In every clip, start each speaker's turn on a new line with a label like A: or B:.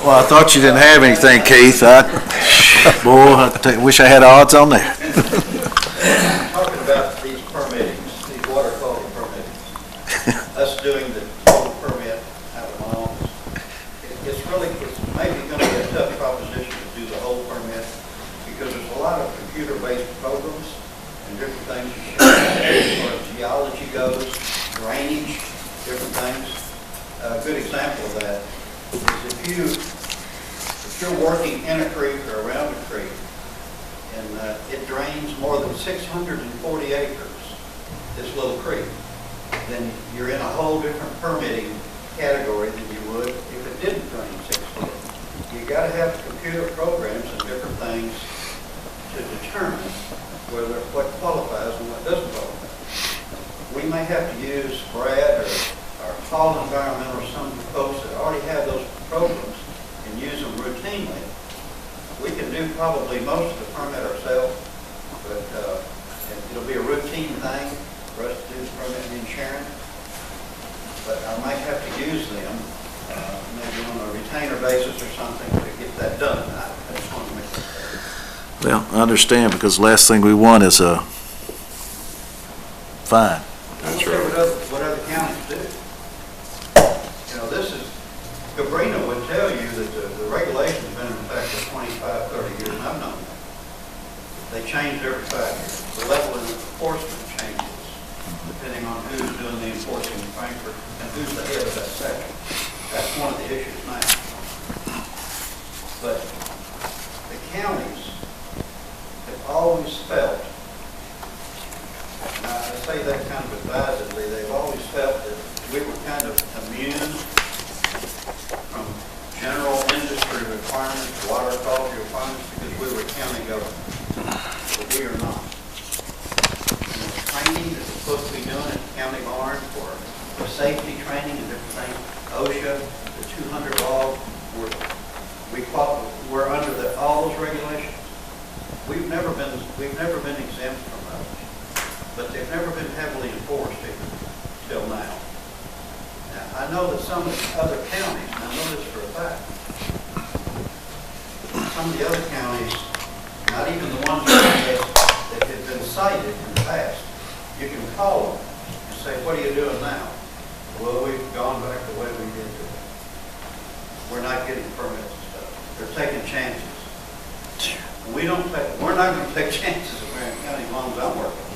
A: Well, I thought you didn't have anything, Keith. Boy, wish I had odds on that.
B: Talking about these permittings, these water quality permittings, us doing the total permit out of my office, it's maybe going to be a tough proposition to do the whole permit because there's a lot of computer-based programs and different things. As far as geology goes, drainage, different things. A good example of that is if you're working in a creek or around a creek and it drains more than 640 acres, this little creek, then you're in a whole different permitting category than you would if it didn't drain 640. You got to have computer programs and different things to determine what qualifies and what doesn't qualify. We may have to use Brad or Hall Environmental or some folks that already have those programs and use them routinely. We can do probably most of the permit ourselves, but it'll be a routine thing for us to do the permit and sharing. But I might have to use them maybe on a retainer basis or something to get that done. I just want to make that clear.
A: Well, I understand, because the last thing we want is a fine.
B: That's right. What other counties do. You know, Gabrina would tell you that the regulation's been in effect for 25, 30 years, and I've known that. They change every 5 years. The level of enforcement changes depending on who's doing the enforcing in Frankfurt and who's the head of that section. That's one of the issues now. But the counties have always felt, and I say that kind of advisedly, they've always felt that we were kind of immune from general industry requirements, water quality requirements, because we were county government. But we are not. And the training that we're supposed to be doing at County Barn for safety training and different things, OSHA, the 200 law, we're under all those regulations. We've never been exempt from those, but they've never been heavily enforced till now. Now, I know that some of the other counties, and I know this for a fact, some of the other counties, not even the ones that have been cited in the past, you can call them and say, what are you doing now? Well, we've gone back the way we did it. We're not getting permits and stuff. They're taking chances. We're not going to take chances in Marion County as long as I'm working.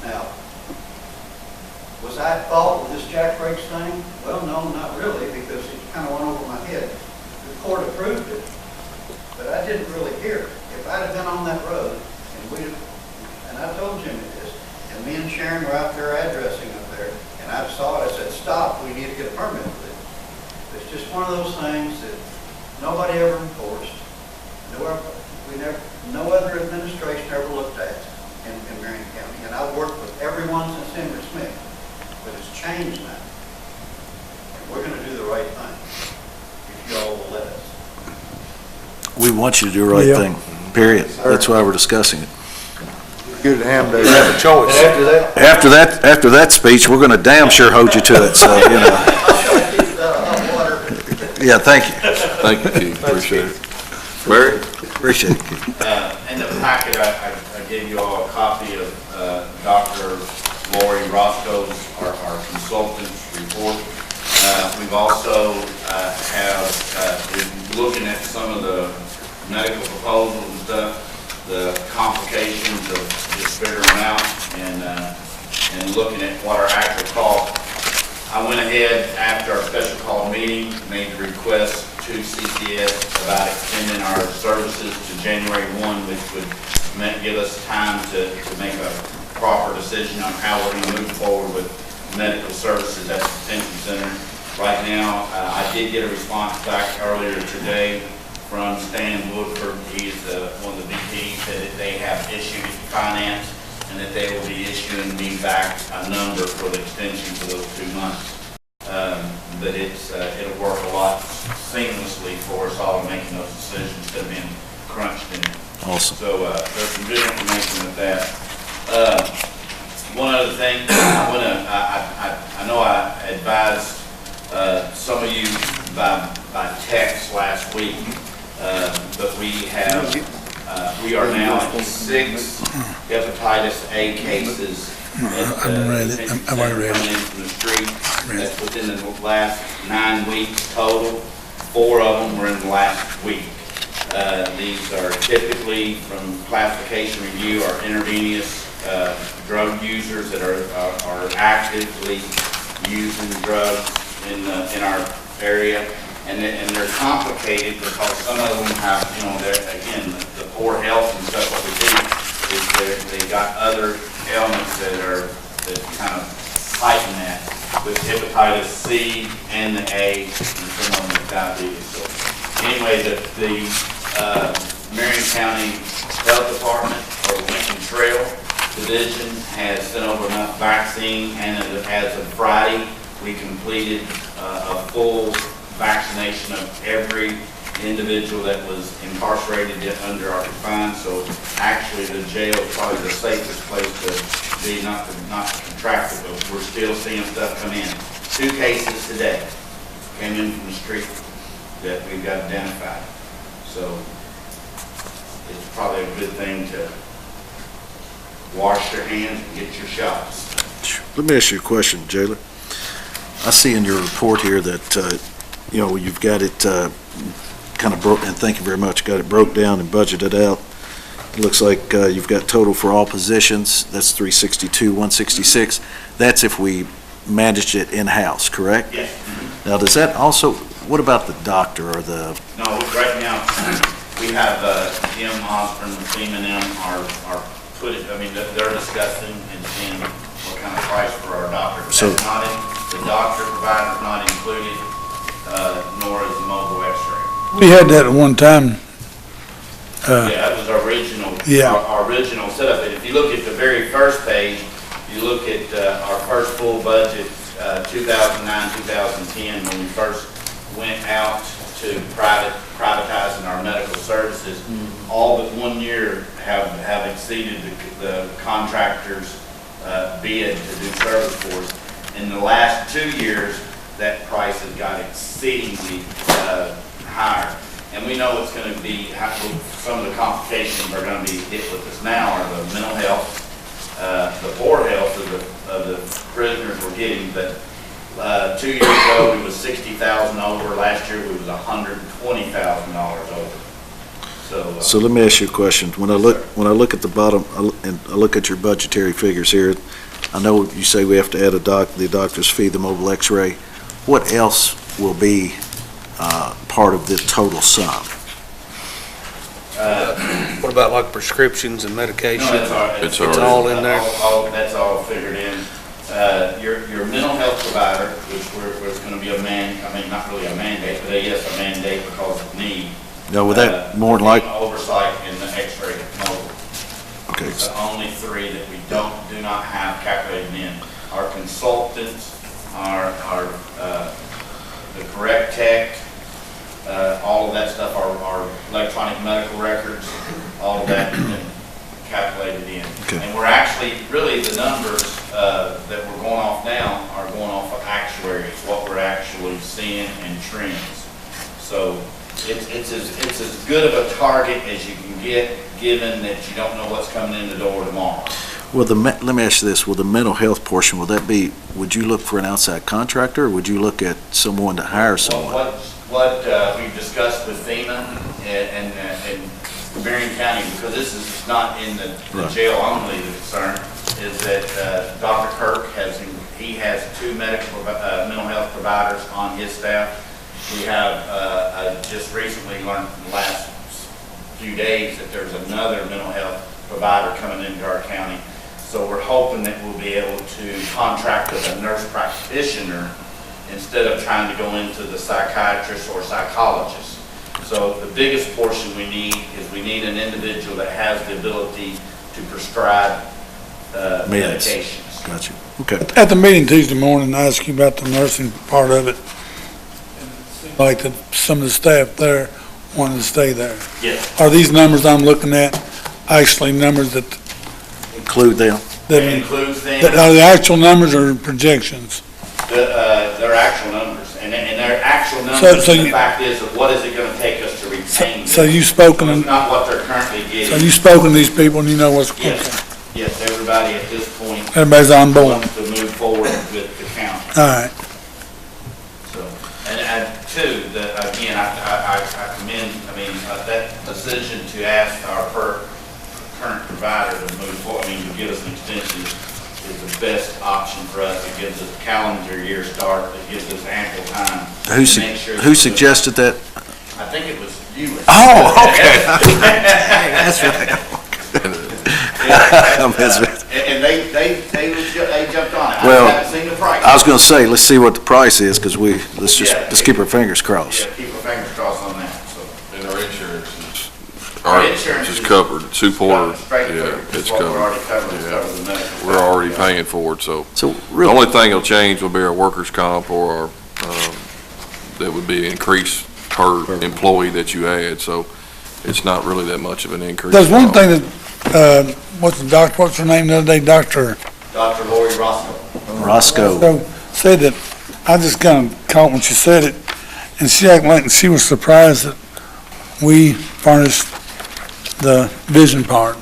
B: Now, was I at fault with this Jack Brakes thing? Well, no, not really, because it kind of went over my head. The court approved it, but I didn't really hear it. If I'd have been on that road, and I told Jimmy this, and me and Sharon were out there addressing up there, and I saw it, I said, stop, we need to get a permit for this. It's just one of those things that nobody ever enforced. No other administration ever looked at in Marion County. And I've worked with everyone since Henry Smith, but it's changed now. And we're going to do the right thing if you all will let us.
A: We want you to do the right thing, period. That's why we're discussing it.
C: Good to have a choice.
A: After that speech, we're going to damn sure hold you to it, so, you know. Yeah, thank you.
D: Thank you, Keith. Appreciate it. Barry?
A: Appreciate it, Keith.
E: In the packet, I gave you all a copy of Dr. Lori Roscoe's, our consultant's report. We've also been looking at some of the medical proposals and stuff, the complications of just figuring them out and looking at what our actual cost. I went ahead after our special call meeting, made the request to CCS about extending our services to January 1, which would give us time to make a proper decision on how we're going to move forward with medical services at the detention center. Right now, I did get a response back earlier today from Stan Woodford. He's one of the VPs that they have issued finance and that they will be issuing me back a number for the extension for those 2 months. But it'll work a lot seamlessly for us all in making those decisions instead of being crunched in.
A: Awesome.
E: So there's some good information with that. One other thing, I know I advised some of you by text last week. But we are now at 6 hepatitis A cases.
F: I've read it. I've already read it.
E: Coming in from the street. That's within the last 9 weeks total. 4 of them were in the last week. These are typically, from classification review, are intravenous drug users that are actively using drugs in our area. And they're complicated because some of them have, again, the poor health and stuff. What we do is they got other ailments that kind of heighten that, with hepatitis C and the A, and some of them with diabetes. So anyway, the Marion County Health Department, or Lincoln Trail Division, has sent over enough vaccine, and as of Friday, we completed a full vaccination of every individual that was incarcerated under our confines. So actually, the jail is probably the safest place to be, not to contract it, but we're still seeing stuff come in. 2 cases today came in from the street that we've got identified. So it's probably a good thing to wash your hands and get your shots.
A: Let me ask you a question, Jailer. I see in your report here that, you've got it kind of broke, and thank you very much, got it broke down and budgeted out. It looks like you've got total for all positions, that's 362, 166. That's if we managed it in-house, correct?
E: Yes.
A: Now, does that also, what about the doctor or the?
E: No, right now, we have Jim Osborne and FEMA and them are they're discussing and seeing what kind of price for our doctor.
A: So,
E: that's not the doctor provider is not included, nor is the mobile x-ray.
F: We had that at one time.
E: Yeah, that was our original, our original setup. And if you look at the very first page, you look at our first full budget, 2009, 2010, when we first went out to privatizing our medical services. All but 1 year have exceeded the contractor's bid to do service for us. In the last 2 years, that price has got exceedingly higher. And we know it's going to be, some of the complications are going to be hit with us now are the mental health, the poor health of the prisoners we're getting. But 2 years ago, we was $60,000 over. Last year, we was $120,000 over. So
A: let me ask you a question. When I look at the bottom, and I look at your budgetary figures here, I know you say we have to add the doctor's fee, the mobile x-ray. What else will be part of this total sum?
C: What about like prescriptions and medication?
E: No,
C: it's all in there?
E: That's all figured in. Your mental health provider, which was going to be not really a mandate, but yes, a mandate because of need.
A: No, with that more than like
E: oversight in the x-ray mobile.
A: Okay.
E: It's the only 3 that we do not have calculated in. Our consultants, our the correct tech, all of that stuff, our electronic medical records, all of that has been calculated in.
A: Okay.
E: And we're actually, really the numbers that we're going off now are going off of actuaries, what we're actually seeing and trends. So it's as good of a target as you can get, given that you don't know what's coming in the door tomorrow.
A: Well, let me ask you this: will the mental health portion, would you look for an outside contractor, or would you look at someone to hire someone?
E: What we've discussed with FEMA and Marion County, because this is not in the jail only, the concern is that Dr. Kirk has 2 mental health providers on his staff. We have just recently learned in the last few days that there's another mental health provider coming into our county. So we're hoping that we'll be able to contract with a nurse practitioner instead of trying to go into the psychiatrist or psychologist. So the biggest portion we need is we need an individual that has the ability to prescribe medications.
A: Gotcha. Okay.
F: At the meeting Tuesday morning, I asked you about the nursing part of it. Like some of the staff there wanted to stay there.
E: Yes.
F: Are these numbers I'm looking at actually numbers that
A: Include them.
E: That includes them.
F: Are the actual numbers or projections?
E: They're actual numbers, and their actual numbers,
F: so
E: and the
F: you-
E: fact is, of what is it gonna take us to retain
F: So
E: them?
F: you've spoken,
E: It's not what they're currently
F: so
E: getting.
F: you've spoken to these people and you know what's, okay.
E: Yes, yes, everybody at this point
F: Everybody's on board.
E: wants to move forward with the county.
F: All right.
E: So, and two, again, I commend, that decision to ask our current provider to move forward, to give us an extension is the best option for us. It gives us a calendar year start, it gives us ample time. to make sure
A: Who suggested that?
E: I think it was you.
A: Oh, okay. That's right.
E: And they jumped on it.
A: Well,
E: I haven't seen the price.
A: I was gonna say, let's see what the price is, because let's keep our fingers crossed.
E: Yeah, keep our fingers crossed on that, so.
D: And our insurance is,
E: Our
D: our
E: insurance
D: is
E: is-
D: covered, Supporter,
E: Straight
D: yeah,
E: through.
D: it's
E: What we're
D: covered.
E: already covering,
D: Yeah.
E: covers the medical.
D: We're already paying for it, so.
A: So
D: The
A: really,
D: only thing that'll change will be our workers' comp or our, that would be increase per employee that you add, so it's not really that much of an increase.
F: There's one
D: at all.
F: thing that, what's her name the other day, Dr.
E: Dr. Lori Roscoe.
A: Roscoe,
F: So said that, I just kind of caught when she said it, and she acted like she was surprised that we furnished the vision part.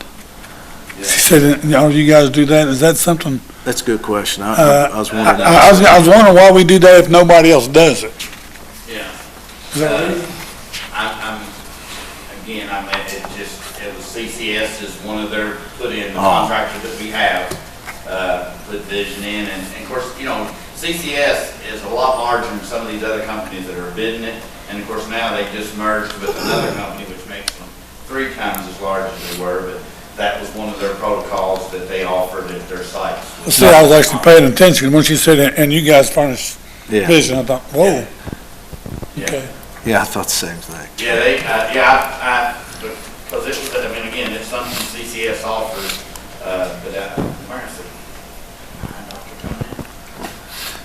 F: She said, you guys do that, is that something?
A: that's a good question. I was
F: I
A: wondering.
F: I was wondering why we do that if nobody else does it.
E: Yeah.
F: Is that right?
E: It was CCS is one of their, put in the
A: Oh.
E: contractor that we have, put vision in, and of course, CCS is a lot larger than some of these other companies that are bidding it, and of course now they just merged with another company which makes them 3 times as large as they were, but that was one of their protocols that they offered at their sites.
F: See, I was actually paying attention when she said, and you guys furnish
A: Yeah,
F: vision, I thought, whoa,
E: Yeah.
F: okay.
A: yeah, I thought the same thing.
E: Yeah, because it was, again, it's something CCS offers, but, where is it?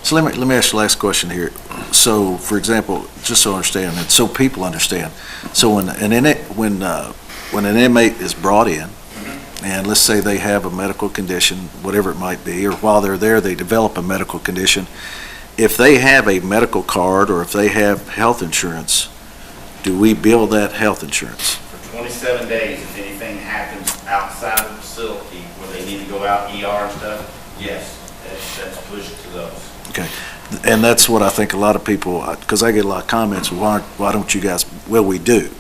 A: So let me ask you the last question here. So, for example, just so I understand, and so people understand, so when an inmate is brought in, and let's say they have a medical condition, whatever it might be, or while they're there, they develop a medical condition, if they have a medical card or if they have health insurance, do we bill that health insurance?
E: For 27 days, if anything happens outside of the facility where they need to go out ER and stuff, yes, that's pushed to those.
A: Okay, and that's what I think a lot of people, because I get a lot of comments, why don't you guys, well, we do.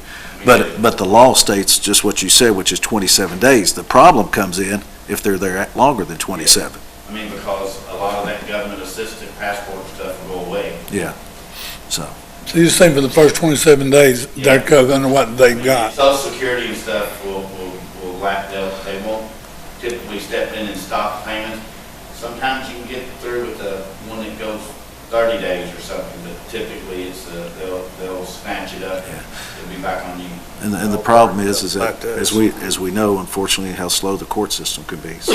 A: But the law states just what you said, which is 27 days. The problem comes in if they're there longer than 27.
E: Because a lot of that government-assisted passport stuff will go away.
A: Yeah, so,
F: So you're saying for the first 27 days, they're covered under what they've got?
E: Social Security and stuff they won't typically step in and stop payment. Sometimes you can get through with the one that goes 30 days or something, but typically it's, they'll snatch it up.
A: Yeah.
E: It'll be back on you.
A: and the problem is
C: Back
A: that,
C: to us.
A: as we know, unfortunately, how slow the court system can be. So,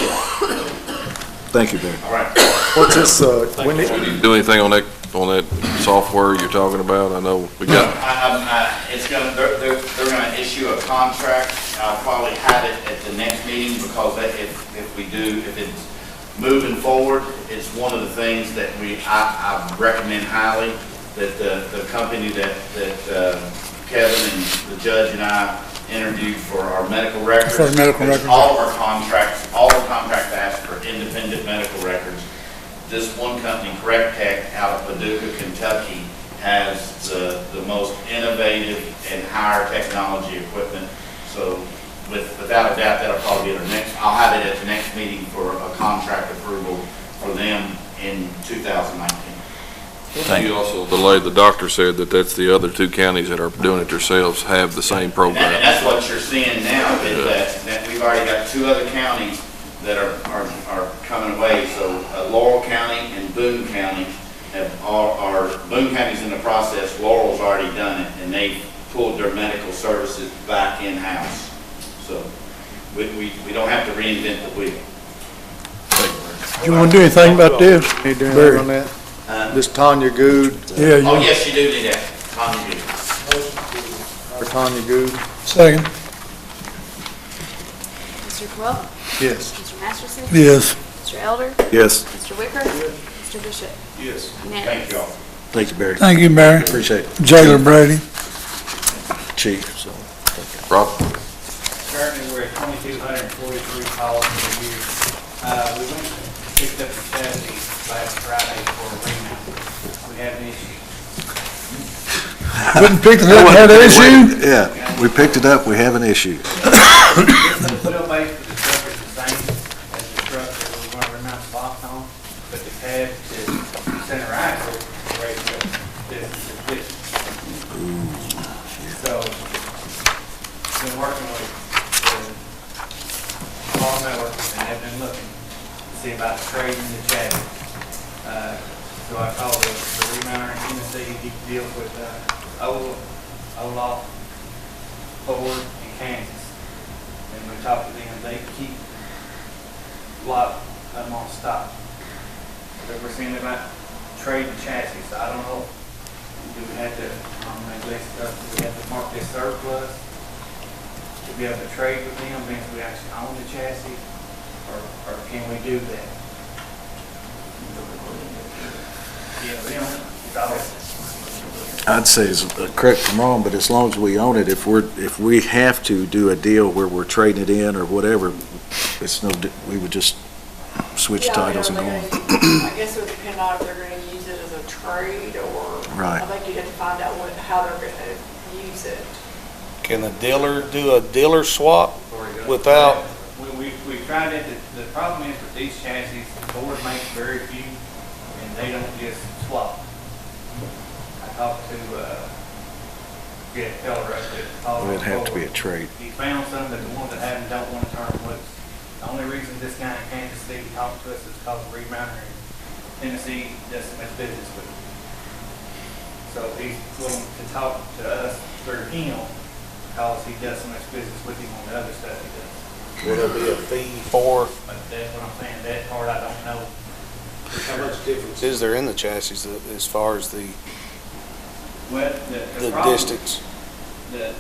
A: thank you, Barry.
E: All right.
G: What's this,
D: We need to do anything on that software you're talking about? I know we got,
E: They're gonna issue a contract. I'll probably have it at the next meeting because if it's moving forward, it's one of the things that I recommend highly, that the company that Kevin and the judge and I interviewed for our medical records.
F: For medical records.
E: All the contracts ask for independent medical records. This one company, Correct Tech, out of Paducah, Kentucky, has the most innovative and higher technology equipment. So without a doubt, that'll probably be I'll have it at the next meeting for a contract approval for them in 2019.
D: you also, the doctor said that's the other 2 counties that are doing it themselves have the same
E: And
D: program.
E: that's what you're seeing now, is that we've already got 2 other counties that are coming away. So Laurel County and Boone County Boone County's in the process, Laurel's already done it, and they've pulled their medical services back in-house. So we don't have to reinvent the wheel.
G: you want to do anything about this? Need to do anything on that? This Tanya Good,
F: Yeah,
E: Oh,
F: you,
E: yes, you do need that. Tanya Good.
G: or Tanya Good?
F: second,
H: Mr. Quill?
G: Yes.
H: Mr. Masterson?
F: yes.
H: Mr. Elder?
A: Yes.
H: Mr. Wicker? Mr. Bishop?
E: Yes.
H: Unanimous.
E: Thank you all.
A: Thank you, Barry.
F: Thank you, Barry.
A: Appreciate it.
F: Jailer Brady.
A: Chief, so.
D: Rob?
H: Currently, we're at 2,243 calls per year. We went and picked up the chassis last Friday for a remount. We have an issue.
F: Couldn't pick it up, had an issue?
A: Yeah, we picked it up, we have an issue.
H: The wheelbase for the truck is the same as the truck that we want to remount the box on, but the cab, the center axle, raised up this. So, been working with the law network and have been looking to see about trading the chassis. So I called the remounter in Tennessee. He deals with Olaf, Ford, and Kansas. And we talked to them. They keep a lot of them on stock. So we're seeing about trading chassis. So I don't know. Do we have to, on that list, do we have to mark this surplus to be able to trade with them, means we actually own the chassis, or can we do that? Yeah, we own it. It's ours.
A: I'd say, correct if I'm wrong, but as long as we own it, if we have to do a deal where we're trading it in or whatever, it's we would just switch titles and go on.
I: I guess it would depend on if they're gonna use it as a trade or.
A: Right.
I: I think you have to find out how they're gonna use it.
C: Can a dealer do a dealer swap without?
H: We tried it. The problem is with these chassis, Ford makes very few, and they don't just swap. I talked to, a fellow up there.
A: It'd have to be a trade.
H: He found some that the ones that have them don't want to turn them loose. The only reason this guy in Kansas City talked to us is because the remounter in Tennessee does so much business with him. So he's willing to talk to us through him because he does so much business with him on the other stuff he does.
C: Will there be a fee for?
H: But that's what I'm saying, that part I don't know.
G: How much difference?
C: Is there in the chassis as far as the
H: Well, the problem,
C: distance?
H: this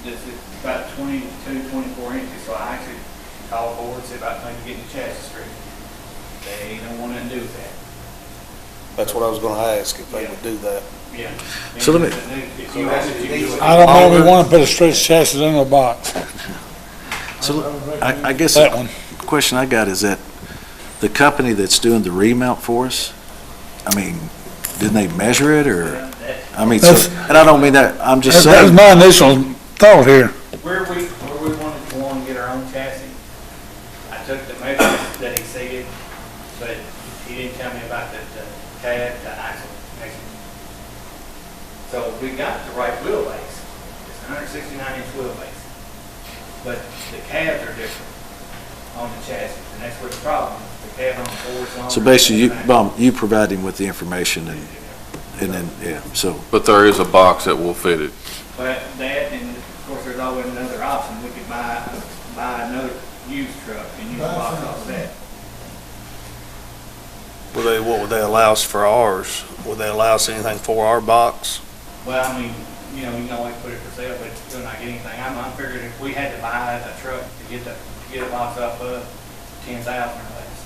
H: is about 22, 24 inches, so I actually called Ford, see about maybe getting the chassis straight. They don't want to do that.
C: That's what I was gonna ask, if they would do that.
H: Yeah.
A: So let me-
H: If you have to do it.
F: I don't know if we want to put a straight chassis in a box.
A: So I guess
F: That one.
A: the question I got is that the company that's doing the remount for us, I mean, didn't they measure it or, I mean, so, and I don't mean that, I'm just
F: That was
A: saying,
F: my initial thought here.
H: Where we wanted to go and get our own chassis, I took the measurements that he said, but he didn't tell me about the cab, the axle measurement. So we got the right wheelbase. It's 169-inch wheelbase. But the cabs are different on the chassis, and that's where the problem is. The cab on the Ford's longer.
A: so basically you provide him with the information and then, yeah, so,
D: But there is a box that will fit it.
H: But that, and of course, there's always another option. We could buy another used truck and use the box off that.
C: What would they allow us for ours? Would they allow us anything for our box?
H: Well, I mean, you know, you can always put it for sale, but you'll not get anything. I'm figuring if we had to buy a truck to get a box off of 10,000 or less.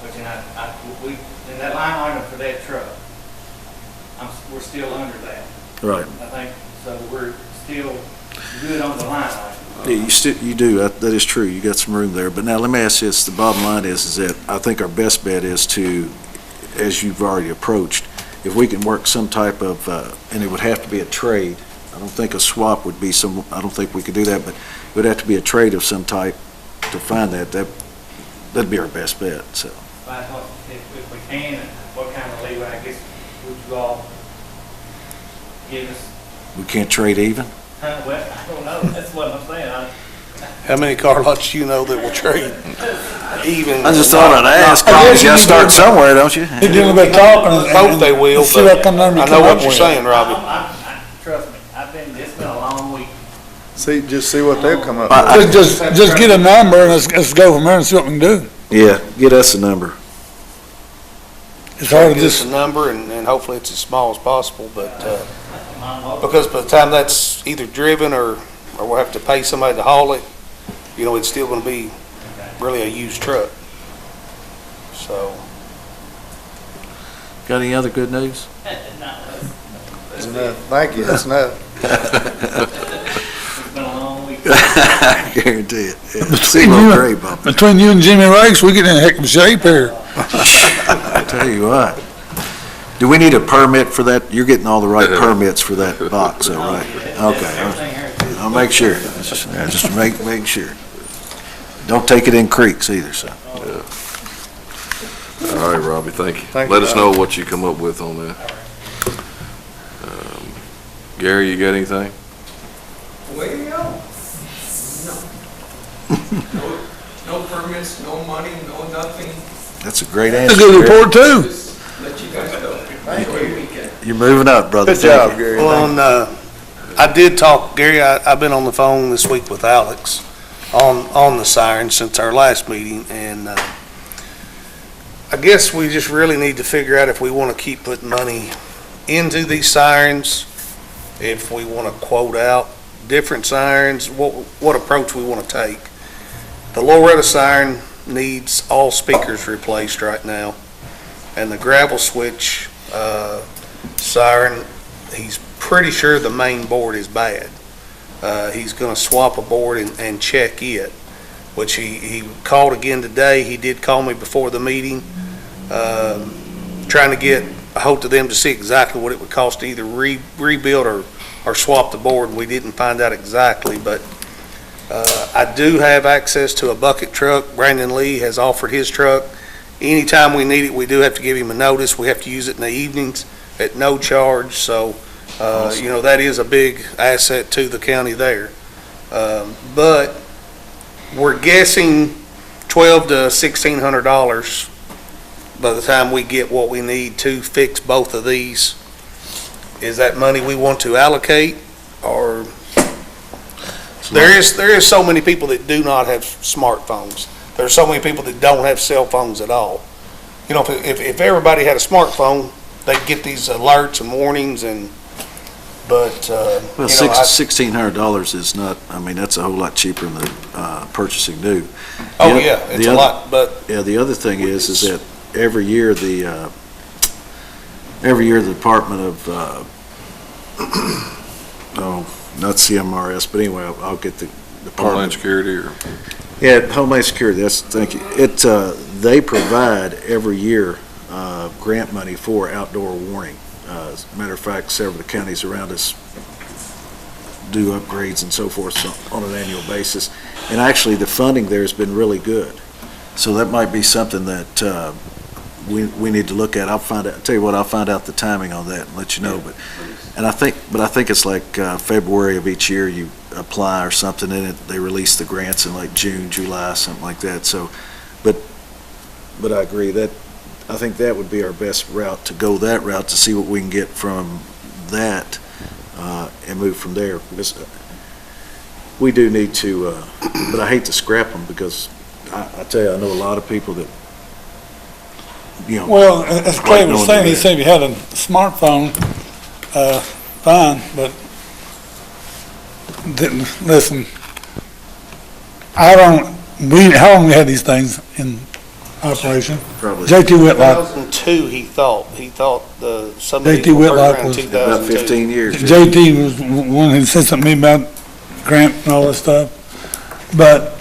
H: Which, in that line item for that truck, we're still under that.
A: right.
H: I think, so we're still good on the line item.
A: Yeah, you do, that is true, you got some room there, but now let me ask you this, the bottom line is that I think our best bet is to, as you've already approached, if we can work some type of, and it would have to be a trade, I don't think a swap would be I don't think we could do that, but it would have to be a trade of some type to find that'd be our best bet, so.
H: But if we can, what kind of leeway, I guess, would you all give us?
A: We can't trade even?
H: Well, I don't know, that's what I'm saying.
C: How many car lots do you know that will trade even?
A: I just thought I'd ask, you gotta start somewhere, don't you?
F: They do a little bit of talking and.
C: Hope they will,
F: See what comes under.
C: I know what you're saying, Robbie.
H: Trust me, it's been a long week.
G: Just see what they'll come up
A: I-
G: with.
F: Just get a number and let's go from there and see what we can do.
A: Yeah, get us a number.
F: It's hard to
C: Get us
F: just,
C: a number and hopefully it's as small as possible, but, because by the time that's either driven or we'll have to pay somebody to haul it, you know, it's still gonna be really a used truck. So,
A: Got any other good news?
G: That's enough. Thank you, that's enough.
H: It's been a long week.
A: I guarantee it. Yeah. See what Gray bumping.
F: Between you and Jimmy Rakes, we get in a heck of shape here.
A: I tell you what. Do we need a permit for that? You're getting all the right permits for that box, all right? Okay. I'll make sure. Just make sure. Don't take it in creeks either, so.
D: All right, Robbie, thank you.
G: Thank you,
D: Let us know
G: Robbie.
D: what you come up with on that. Gary, you got anything?
J: Well, no. No permits, no money, no nothing.
A: That's a great
F: That's
A: answer.
F: a good
A: Gary.
F: report too.
J: Just let you guys know. Enjoy your weekend.
A: You're moving up, brother.
G: Good job,
A: Thank you.
G: Gary.
C: Well, I did talk, Gary, I've been on the phone this week with Alex on the siren since our last meeting, and I guess we just really need to figure out if we want to keep putting money into these sirens, if we want to quote out different sirens, what approach we want to take. The Loretta siren needs all speakers replaced right now, and the gravel switch siren, he's pretty sure the main board is bad. He's going to swap a board and check it, which he called again today. He did call me before the meeting, trying to get a hold of them to see exactly what it would cost to either rebuild or swap the board. We didn't find out exactly, but I do have access to a bucket truck. Brandon Lee has offered his truck. Anytime we need it, we do have to give him a notice. We have to use it in the evenings at no charge, so that is a big asset to the county there. But we're guessing $1,200 to $1,600 by the time we get what we need to fix both of these. Is that money we want to allocate, or there is so many people that do not have smartphones. There are so many people that don't have cell phones at all. You know, if everybody had a smartphone, they'd get these alerts and warnings, but
A: Well, $1,600 is not, I mean, that's a whole lot cheaper than purchasing new.
C: oh
A: The-
C: yeah, it's
A: the
C: a
A: other-
C: lot, but
A: Yeah, the other thing is that every year the Department of, not CMRS, but anyway, I'll get the
D: Homeland
A: department.
D: Security or?
A: Yeah, Homeland Security, thank you. They provide every year grant money for outdoor warning. As a matter of fact, several of the counties around us do upgrades and so forth on an annual basis. And actually, the funding there has been really good. So that might be something that we need to look at. I'll tell you what, I'll find out the timing on that and let you know. But I think it's like February of each year you apply or something, and they release the grants in like June, July, something like that. So, but I agree that I think that would be our best route, to go that route to see what we can get from that and move from there. Because we do need to, but I hate to scrap them, because I tell you, I know a lot of people that,
F: Well, as Clay was saying, he said if you had a smartphone, fine, but listen, how long we had these things in operation?
A: probably
F: JT Whitlock,
C: 2002, he thought some of these
F: JT
C: were
F: Whitlock
C: around
F: was
C: 2002.
A: about 15 years.
F: JT was one who said something to me about grant and all this stuff, but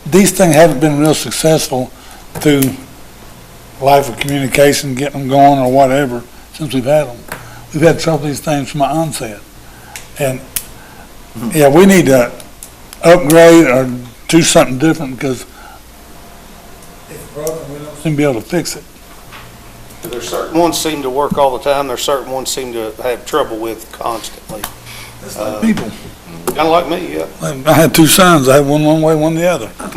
F: these things haven't been real successful through life of communication, getting them going or whatever, since we've had them. We've had trouble with these things from the onset. And, yeah, we need to upgrade or do something different, because if it's broken, we don't seem to be able to fix it.
C: There's certain ones seem to work all the time, there's certain ones seem to have trouble with constantly.
F: People,
C: Kind of like me, yeah.
F: I had two sons, I had one way, one the other.
A: I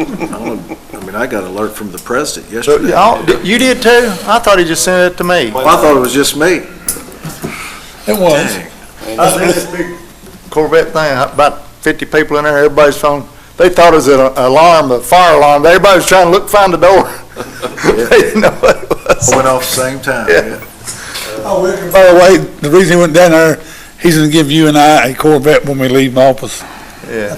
A: mean, I got an alert from the president
G: So,
A: yesterday.
G: you did too? I thought he just sent it to me.
A: Well, I thought it was just me.
F: It was.
G: I seen this big Corvette thing, about 50 people in there, everybody's phone. They thought it was an alarm, a fire alarm. Everybody was trying to find the door. They didn't know what it was.
A: Went off the same time.
G: Yeah.
F: Oh, by the way, the reason he went down there, he's gonna give you and I a Corvette when we leave office.
G: Yeah.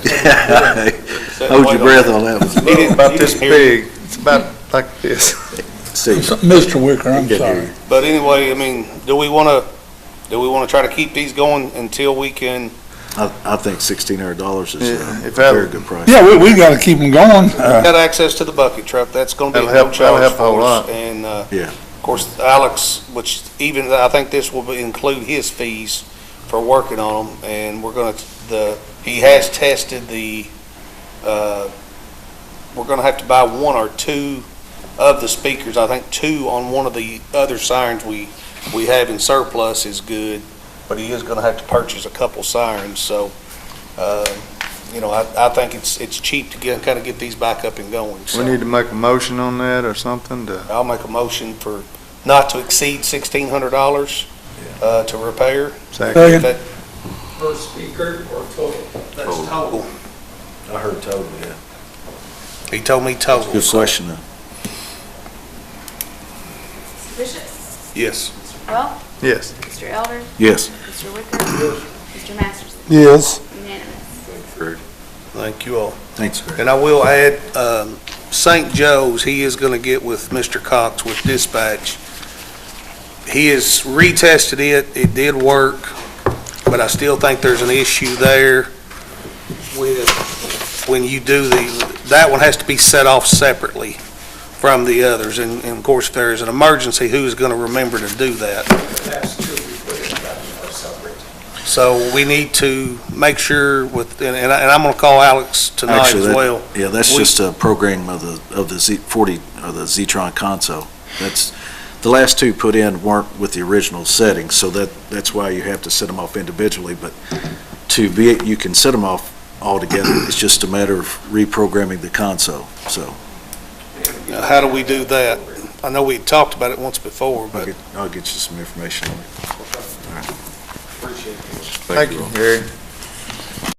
A: Hold your breath on that one.
C: He didn't-
G: About
C: he
G: this
C: didn't hear you.
G: big. It's about like this.
A: Steve,
F: Mr. Wicker, I'm
A: Can't hear
F: sorry.
A: you.
C: But anyway, I mean, do we want to try to keep these going until we can?
A: I think $1,600 is
G: Yeah,
A: a
G: if that-
A: very good price.
F: Yeah, we gotta keep them going.
C: Got access to the bucket truck, that's gonna be a
G: That'll
C: no
G: help- that'll
C: charge
G: help a whole
C: for us.
G: lot.
C: And,
A: Yeah.
C: of course, Alex, which even, I think this will include his fees for working on them, and he has tested we're gonna have to buy one or two of the speakers. I think two on one of the other sirens we have in surplus is good, but he is gonna have to purchase a couple sirens, so, I think it's cheap to kind of get these back up and going.
G: We
C: So
G: need to make a motion on that or something to,
C: I'll make a motion for not to exceed $1,600 to repair.
F: Second.
C: That-
J: Per speaker or total? That's
D: Total.
J: total.
A: I heard total, yeah.
C: He told me total.
A: Good question, though.
I: Mr. Bishop?
C: Yes.
I: Mr. Wells?
G: yes.
I: Mr. Elder?
A: Yes.
I: Mr. Wicker? Mr. Masterson?
F: Yes.
I: Unanimous.
C: Thank you all.
A: Thanks, Greg.
C: And I will add, St. Joe's, he is going to get with Mr. Cox with dispatch. He has retested it, it did work, but I still think there's an issue there with, when you do that one has to be set off separately from the others. And of course, if there is an emergency, who's going to remember to do that?
J: That's true, we put it back in our separate.
C: So we need to make sure with, and I'm going to call Alex tonight
A: Actually,
C: as well.
A: Yeah, that's
C: We-
A: just a program of the Z40, or the Zetron console. That's, the last two put in weren't with the original settings, so that's why you have to set them off individually, but you can set them off all together. It's just a matter of reprogramming the console, so
C: Now, how do we do that? I know we talked about it once before, but
A: I'll get you some information on it.
G: Thank you, Gary.